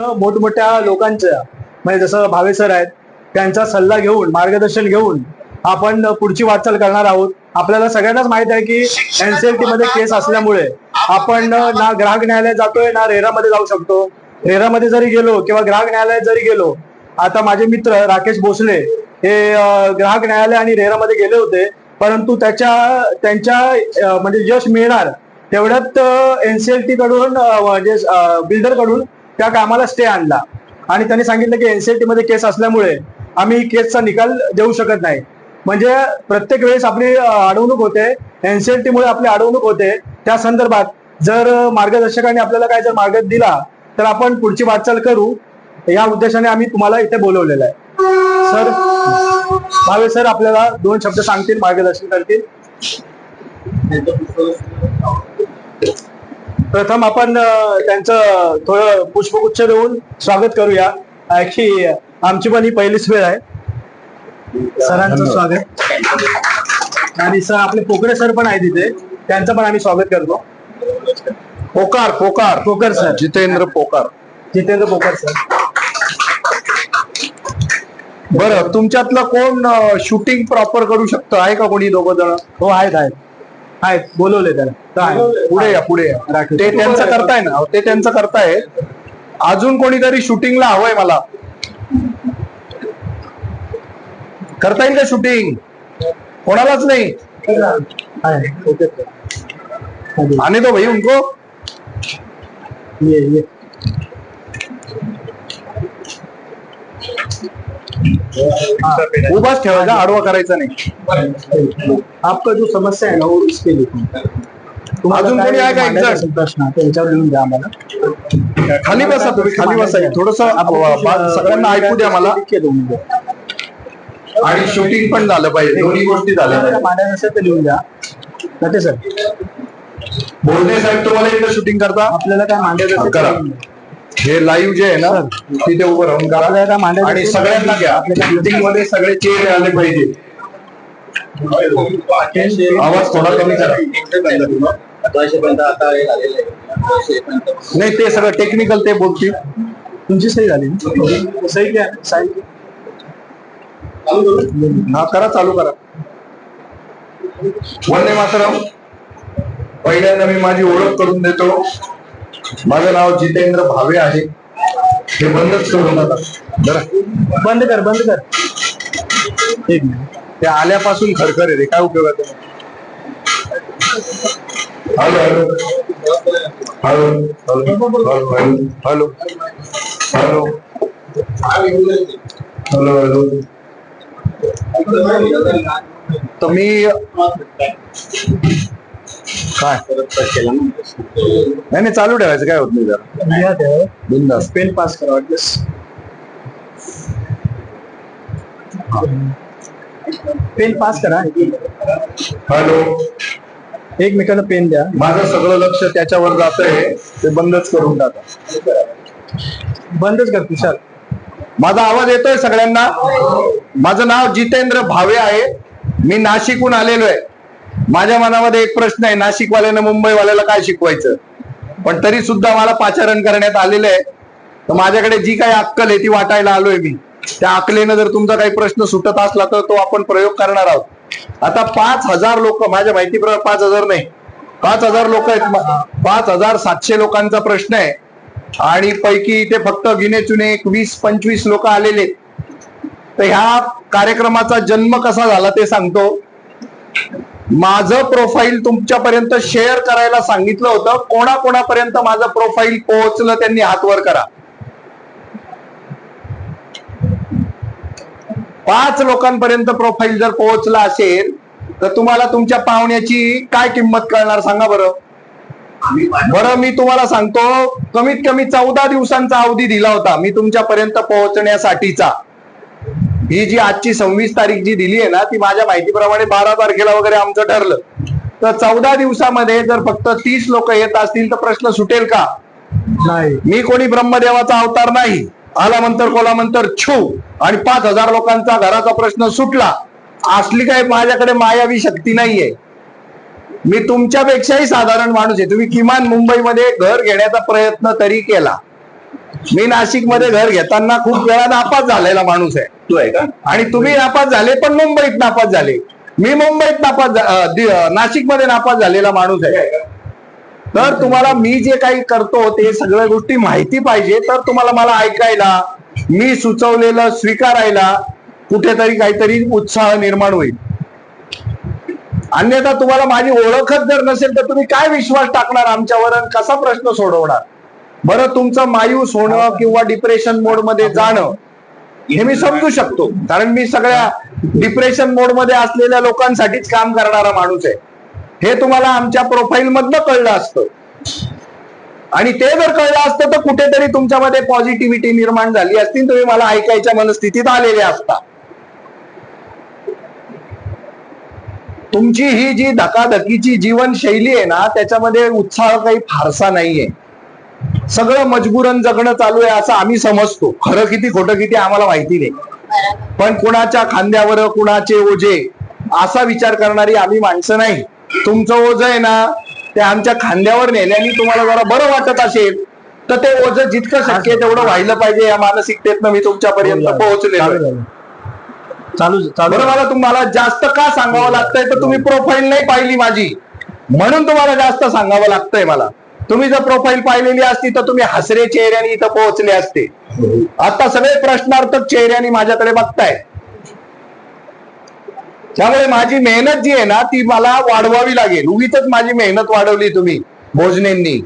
मोठमोठ्या लोकांच्या म्हणजे जसं भावे सर आहेत त्यांचा सल्ला घेऊन मार्गदर्शन घेऊन आपण पुढची वाटचाल करणार आहोत. आपल्याला सगळ्यांनाच माहित आहे की एनसीएलटी मध्ये केस असल्यामुळे आपण ना ग्राहक न्यायालयात जातोय ना रेरामध्ये जाऊ शकतो. रेरामध्ये जरी गेलो किंवा ग्राहक न्यायालयात जरी गेलो, आता माझे मित्र राकेश भोसले हे ग्राहक न्यायालय आणि रेरामध्ये गेले होते, परंतु त्यांच्या म्हणजे यश मिळणार तेवढ्यात एनसीएलटी कडून म्हणजे बिल्डर कडून त्या कामाला स्टे आणला आणि त्यांनी सांगितलं की एनसीएलटी मध्ये केस असल्यामुळे आम्ही केसचा निकाल देऊ शकत नाही. म्हणजे प्रत्येक वेळेस आपली अडवणूक होते, एनसीएलटी मुळे आपली अडवणूक होते. त्या संदर्भात जर मार्गदर्शकांनी आपल्याला काय जर मार्ग दिला तर आपण पुढची वाटचाल करू, या उद्देशाने आम्ही तुम्हाला इथे बोलवलेलं आहे. सर भावे सर आपल्याला 2 शब्द सांगतील, मार्गदर्शन करतील. प्रथम आपण त्यांचं थोडं पुष्पगुच्छ देऊन स्वागत करूया की आमची पण ही पहिलीच वेळ आहे. सरांचं स्वागत. आणि सर आपले पोकरे सर पण आहेत तिथे, त्यांचं पण आम्ही स्वागत करतो. पोकार सर, जितेंद्र पोकार सर. बरं, तुमच्यातलं कोण शूटिंग प्रॉपर करू शकतं? आहे का कोणी? 2 जण? हो आहेत, बोलवले त्याला. पुढे या. ते त्यांचं करताय ना, ते त्यांचं करताय. अजून कोणीतरी शूटिंगला हवंय मला. करता येईल का शूटिंग? कोणालाच नाही? आने दो भाई उनको. ये उभाच ठेवायचा, आडवा करायचा नाही. आपका जो समस्या है ना वो इसके लिए. अजून कोणी आहे का? एक्झॅक्ट प्रश्न त्याच्यावर लिहून द्या आम्हाला. खाली बसा, तुम्ही खाली बसा. थोडस सगळ्यांना ऐकू द्या मला. आणि शूटिंग पण झालं पाहिजे, दोन्ही गोष्टी झाल्या. मांडायचं असेल तर लिहून द्या. नटे सर बोलणे साहेब, तुम्हाला इथं शूटिंग करता? आपल्याला काय मांडायचं असेल करा. हे लाईव्ह जे आहे ना तिथे उभं राहून करा आणि सगळ्यांना घ्या. शूटिंग मध्ये सगळे चेहरे आले पाहिजे. आवाज थोडा कमी करा. नाही, ते सगळं टेक्निकल ते बोलतील. तुमची सही झाली? सही घ्या. सही हा करा, चालू करा. वंदे मातरम. पहिल्यांदा मी माझी ओळख करून देतो. माझं नाव जितेंद्र भावे आहे. हे बंदच करून नका. बंद कर. एक मिनिट. ते आल्यापासून खरखर आहे, काय उपयोगाचं? Hello hello hello hello hello hello hello. तर मी काय नाही चालू ठेवायचं, काय होत नाही. जरा बिंदास. पेन पास करा वाटल्यास. पेन पास करा. हॅलो, एकमेकांना पेन द्या. माझं सगळं लक्ष त्याच्यावर जातंय, ते बंदच करून टाका. बंदच कर तुषार. माझा आवाज येतोय सगळ्यांना? माझं नाव जितेंद्र भावे आहे. मी नाशिकहून आलेलो आहे. माझ्या मनामध्ये एक प्रश्न आहे, नाशिकवाल्यानं मुंबईवाल्याला काय शिकवायचं? पण तरी सुद्धा मला पाचारण करण्यात आलेलं आहे. तर माझ्याकडे जी काही अक्कल आहे ती वाटायला आलोय मी. त्या अक्कलेनं जर तुमचा काही प्रश्न सुटत असला तर तो आपण प्रयोग करणार आहोत. आता 5000 लोक, माझ्या माहितीप्रमाणे 5000 नाही, 5000 लोक आहेत. 5700 लोकांचा प्रश्न आहे आणि पैकी इथे फक्त गिने चुने 20-25 लोक आलेले. तर ह्या कार्यक्रमाचा जन्म कसा झाला ते सांगतो. माझं प्रोफाईल तुमच्यापर्यंत शेअर करायला सांगितलं होतं. कोणाकोणापर्यंत माझं प्रोफाईल पोहोचलं त्यांनी हात वर करा. 5 लोकांपर्यंत प्रोफाईल जर पोहोचला असेल तर तुम्हाला तुमच्या पाहुण्याची काय किंमत कळणार सांगा बरं. मी तुम्हाला सांगतो, कमीत कमी 14 दिवसांचा अवधी दिला होता मी तुमच्यापर्यंत पोहोचण्यासाठीचा. ही जी आजची 26 तारीख जी दिली आहे ना, ती माझ्या माहितीप्रमाणे 12 तारखेला वगैरे आमचं ठरलं. तर 14 दिवसामध्ये जर फक्त 30 लोक येत असतील तर प्रश्न सुटेल का? नाही. मी कोणी ब्रह्मदेवाचा अवतार नाही. आला मंतर कोला मंतर छू आणि 5000 लोकांचा घराचा प्रश्न सुटला. असली काय माझ्याकडे मायावी शक्ती नाहीये. मी तुमच्यापेक्षाही साधारण माणूस आहे. तुम्ही किमान मुंबईमध्ये घर घेण्याचा प्रयत्न तरी केला. मी नाशिकमध्ये घर घेताना खूप वेळा नापास झालेला माणूस आहे. तू आहे का? आणि तुम्ही नापास झाले पण मुंबईत नापास झाले. मी मुंबईत नाशिकमध्ये नापास झालेला माणूस आहे. तर तुम्हाला मी जे काही करतो ते सगळ्या गोष्टी माहिती पाहिजे, तर तुम्हाला मला ऐकायला, मी सुचवलेलं स्वीकारायला कुठेतरी काहीतरी उत्साह निर्माण होईल. अन्यथा तुम्हाला माझी ओळखच जर नसेल तर तुम्ही काय विश्वास टाकणार आमच्यावर आणि कसा प्रश्न सोडवणार? बरं, तुमचं मायूस होणं किंवा डिप्रेशन मोड मध्ये जाणं हे मी समजू शकतो, कारण मी सगळ्या डिप्रेशन मोड मध्ये असलेल्या लोकांसाठीच काम करणारा माणूस आहे. हे तुम्हाला आमच्या प्रोफाईल मधनं कळलं असतं, आणि ते जर कळलं असतं तर कुठेतरी तुमच्यामध्ये पॉझिटिव्हिटी निर्माण झाली असती, तुम्ही मला ऐकायच्या मनस्थितीत आलेले असता. तुमची ही जी धकाधकीची जीवनशैली आहे ना, त्याच्यामध्ये उत्साह काही फारसा नाहीये. सगळं मजबूरन जगणं चालू आहे असं आम्ही समजतो. खरं किती खोटं किती आम्हाला माहिती नाही, पण कुणाच्या खांद्यावर कुणाचे ओझे असा विचार करणारी आम्ही माणसं नाही. तुमचं ओझ आहे ना, ते आमच्या खांद्यावर नेल्याने तुम्हाला जरा बरं वाटत असेल तर ते ओझ जितकं शक्य आहे तेवढं व्हायला पाहिजे या मानसिकतेतनं मी तुमच्यापर्यंत पोहोचलेलो आहे. बरं, मला तुम्हाला जास्त का सांगावं लागतंय तर तुम्ही प्रोफाईल नाही पाहिली माझी, म्हणून तुम्हाला जास्त सांगावं लागतंय मला. तुम्ही जर प्रोफाईल पाहिलेली असती तर तुम्ही हसरे चेहऱ्याने इथं पोहोचले असते. आता सगळे प्रश्नार्थक चेहऱ्याने माझ्याकडे बघताय. त्यामुळे माझी मेहनत जी आहे ना ती मला वाढवावी लागेल. उगीच माझी मेहनत वाढवली तुम्ही भोजनेंनी.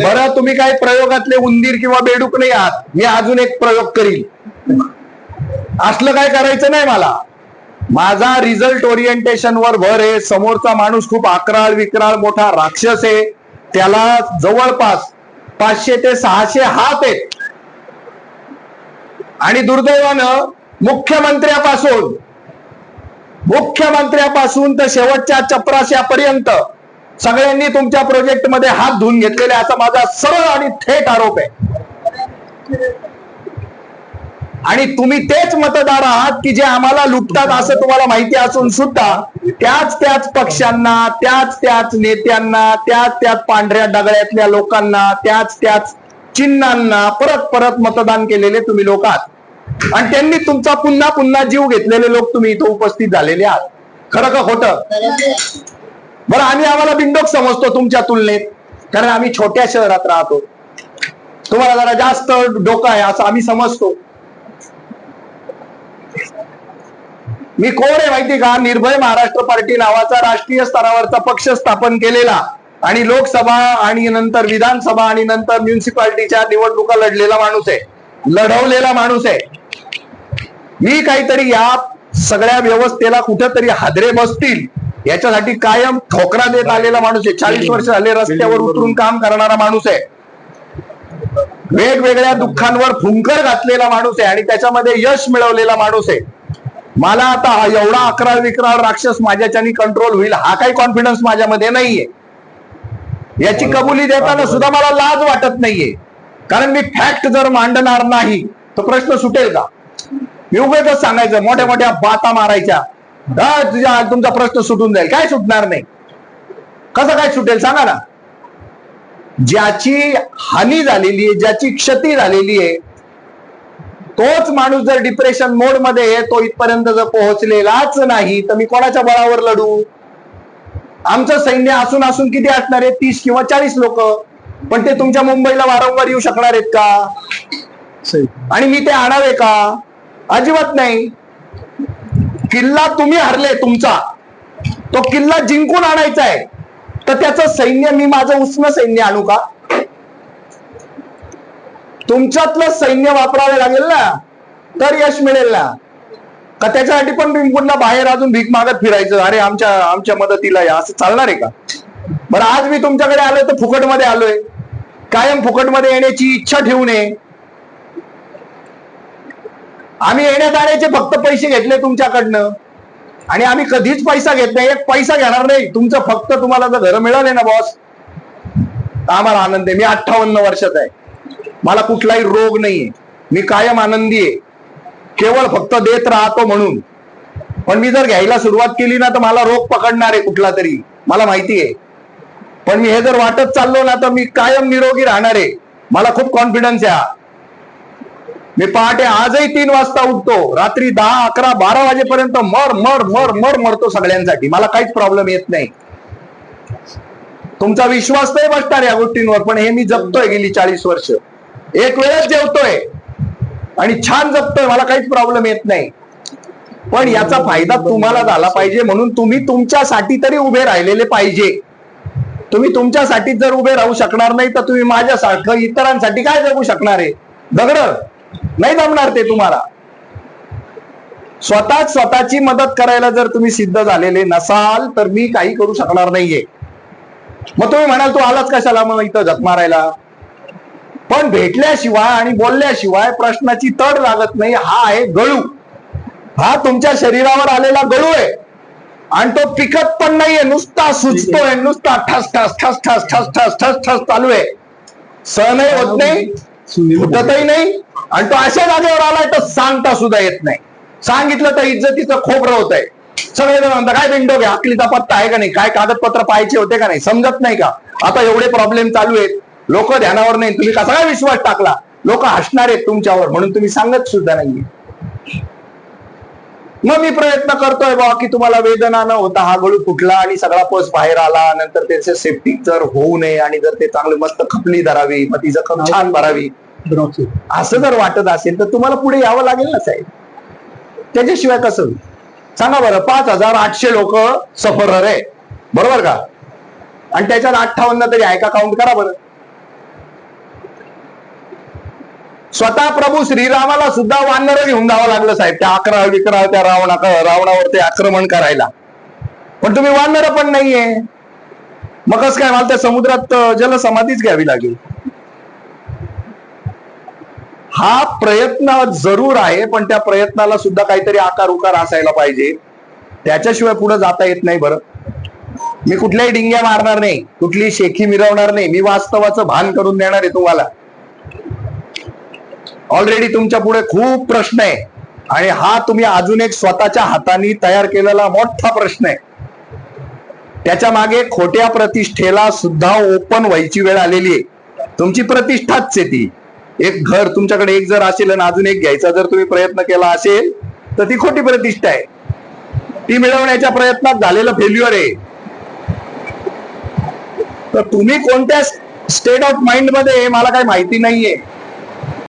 बरं, तुम्ही काय प्रयोगातले उंदीर किंवा बेडूक नाही आहात. मी अजून एक प्रयोग करील. असलं काय करायचं नाही मला. माझा रिझल्ट ओरिएंटेशन वर भर आहे. समोरचा माणूस खूप अकराळ विक्राळ मोठा राक्षस आहे. त्याला जवळपास 500 ते 600 हात आहेत, आणि दुर्दैवानं मुख्यमंत्र्यापासून तर शेवटच्या चपराशापर्यंत सगळ्यांनी तुमच्या प्रोजेक्ट मध्ये हात धुवून घेतलेले असा माझा सरळ आणि थेट आरोप आहे. आणि तुम्ही तेच मतदार आहात की जे आम्हाला लुटतात असं तुम्हाला माहिती असून सुद्धा त्याच पक्षांना, त्याच नेत्यांना, त्याच पांढऱ्या डगळ्यातल्या लोकांना, त्याच चिन्हांना परत मतदान केलेले तुम्ही लोक आहात. आणि त्यांनी तुमचा पुन्हा जीव घेतलेले लोक तुम्ही इथं उपस्थित झालेले आहात. खरं का खोटं? बरं, आम्हाला बिंडोक समजतो तुमच्या तुलनेत, कारण आम्ही छोट्या शहरात राहतो. तुम्हाला जरा जास्त डोकं आहे असं आम्ही समजतो. मी कोण आहे माहिती का? निर्भय महाराष्ट्र पार्टी नावाचा राष्ट्रीय स्तरावरचा पक्ष स्थापन केलेला, आणि लोकसभा आणि नंतर विधानसभा आणि नंतर म्युन्सिपाल्टीच्या निवडणुका लढलेला माणूस आहे, लढवलेला माणूस आहे. मी काहीतरी या सगळ्या व्यवस्थेला कुठेतरी हादरे बसतील याच्यासाठी कायम ठोकरा देत आलेला माणूस आहे. 40 वर्ष झाले रस्त्यावर उतरून काम करणारा माणूस आहे. वेगवेगळ्या दुःखांवर फुंकर घातलेला माणूस आहे आणि त्याच्यामध्ये यश मिळवलेला माणूस आहे. मला आता एवढा अकराळ विक्राळ राक्षस माझ्याच्यानी कंट्रोल होईल हा काही कॉन्फिडन्स माझ्यामध्ये नाहीये. याची कबुली देताना सुद्धा मला लाज वाटत नाहीये, कारण मी फॅक्ट जर मांडणार नाही तर प्रश्न सुटेल का? मी उगाच सांगायचं, मोठ्या मोठ्या बाता मारायच्या, तुमचा प्रश्न सुटून जाईल. काय सुटणार नाही? कसं काय सुटेल सांगा ना? ज्याची हानी झालेली आहे, ज्याची क्षती झालेली आहे, तोच माणूस जर डिप्रेशन मोड मध्ये आहे, तो इथपर्यंत जर पोहोचलेलाच नाही तर मी कोणाच्या बळावर लढू? आमचं सैन्य असून किती असणार आहे? 30 किंवा 40 लोक. पण ते तुमच्या मुंबईला वारंवार येऊ शकणार आहेत का? आणि मी ते आणावे का? अजिबात नाही. किल्ला तुम्ही हरले तुमचा, तो किल्ला जिंकून आणायचा आहे, तर त्याचं सैन्य मी माझं उष्ण सैन्य आणू का? तुमच्यातलं सैन्य वापरावे लागेल ना, तर यश मिळेल ना. का त्याच्यासाठी पण मी पुन्हा बाहेर अजून भीक मागत फिरायचं, अरे आमच्या मदतीला या, असं चालणार आहे का? बरं, आज मी तुमच्याकडे आलोय तर फुकटमध्ये आलोय. कायम फुकटमध्ये येण्याची इच्छा ठेवू नये. आम्ही येण्या जाण्याचे फक्त पैसे घेतले तुमच्याकडनं, आणि आम्ही कधीच पैसा घेत नाही, एक पैसा घेणार नाही. तुमचं फक्त तुम्हाला जर घर मिळाले ना बॉस, आम्हाला आनंद आहे. मी 58 वर्षाचा आहे, मला कुठलाही रोग नाहीये, मी कायम आनंदी आहे. केवळ फक्त देत राहतो म्हणून. पण मी जर घ्यायला सुरुवात केली ना तर मला रोग पकडणार आहे कुठला तरी. मला माहिती आहे. पण मी हे जर वाटत चाललो ना तर मी कायम निरोगी राहणार आहे. मला खूप कॉन्फिडन्स आहे. मी पहाटे आजही 3 वाजता उठतो, रात्री 10, 11, 12 वाजेपर्यंत मरतो सगळ्यांसाठी. मला काहीच प्रॉब्लेम येत नाही. तुमचा विश्वास नाही बसणार या गोष्टींवर, पण हे मी जपतोय गेली 40 वर्ष. एक वेळच जेवतोय आणि छान जपतोय, मला काहीच प्रॉब्लेम येत नाही. पण याचा फायदा तुम्हाला झाला पाहिजे म्हणून तुम्ही तुमच्यासाठी तरी उभे राहिलेले पाहिजे. तुम्ही तुमच्यासाठी जर उभे राहू शकणार नाही तर तुम्ही माझ्यासारखं इतरांसाठी काय जगू शकणार आहे? दगड नाही जमणार ते तुम्हाला. स्वतःची मदत करायला जर तुम्ही सिद्ध झालेले नसाल तर मी काही करू शकणार नाहीये. मग तुम्ही म्हणाल तू आलाच कशाला मग इथं झक मारायला? पण भेटल्याशिवाय आणि बोलल्याशिवाय प्रश्नाची तड लागत नाही. हा आहे गळू. हा तुमच्या शरीरावर आलेला गळू आहे आणि तो पिकत पण नाहीये, नुसता सुचतोय, नुसता ठस ठस ठस ठस ठस ठस ठस ठस चालू आहे. सहनही होत नाही, उठतही नाही आणि तो अशा जागेवर आलाय तर सांगता सुद्धा येत नाही. सांगितलं तर इज्जतीचं खोबरं होत आहे. सगळेजण म्हणतात काय बिंडो घ्या, अकलीचा पत्ता आहे का नाही, काय कागदपत्र पाहायचे होते का नाही, समजत नाही का? आता एवढे प्रॉब्लेम चालू आहेत, लोक ध्यानावर नाही. तुम्ही कसा काय विश्वास टाकला? लोक हसणार आहेत तुमच्यावर म्हणून तुम्ही सांगत सुद्धा नाहीये. मग मी प्रयत्न करतोय बाबा की तुम्हाला वेदना न होता हा गळू फुटला आणि सगळा पस बाहेर आला, नंतर त्याचे सेफ्टी जर होऊ नये आणि जर ते चांगले मस्त खपली धरावी, मग ती जखम छान भरावी, असं जर वाटत असेल तर तुम्हाला पुढे यावं लागेल ना साहेब. त्याच्याशिवाय कसं होईल सांगा बरं? 5,800 लोक सफरर आहे, बरोबर का? आणि त्याच्यात 58 तरी आहे का? काउंट करा बरं. स्वतः प्रभू श्रीरामाला सुद्धा वानर घेऊन जावं लागलं साहेब, त्या 11 त्या रावणावर ते आक्रमण करायला. पण तुम्ही वानर पण नाहीये. मग कसं काय? मला त्या समुद्रात जलसमाधीच घ्यावी लागेल. हा प्रयत्न जरूर आहे, पण त्या प्रयत्नाला सुद्धा काहीतरी आकार उकार असायला पाहिजे. त्याच्याशिवाय पुढे जाता येत नाही. बरं, मी कुठल्याही डिंग्या मारणार नाही, कुठली शेखी मिरवणार नाही. मी वास्तवाचं भान करून देणार आहे तुम्हाला. ऑलरेडी तुमच्या पुढे खूप प्रश्न आहे आणि हा तुम्ही अजून एक स्वतःच्या हाताने तयार केलेला मोठा प्रश्न आहे. त्याच्या मागे खोट्या प्रतिष्ठेला सुद्धा ओपन व्हायची वेळ आलेली आहे. तुमची प्रतिष्ठाच आहे ती. एक घर तुमच्याकडे एक जर असेल आणि अजून एक घ्यायचा जर तुम्ही प्रयत्न केला असेल तर ती खोटी प्रतिष्ठा आहे. ती मिळवण्याच्या प्रयत्नात झालेलं फेल्युअर आहे. तर तुम्ही कोणत्या स्टेट ऑफ माइंड मध्ये मला काही माहिती नाहीये.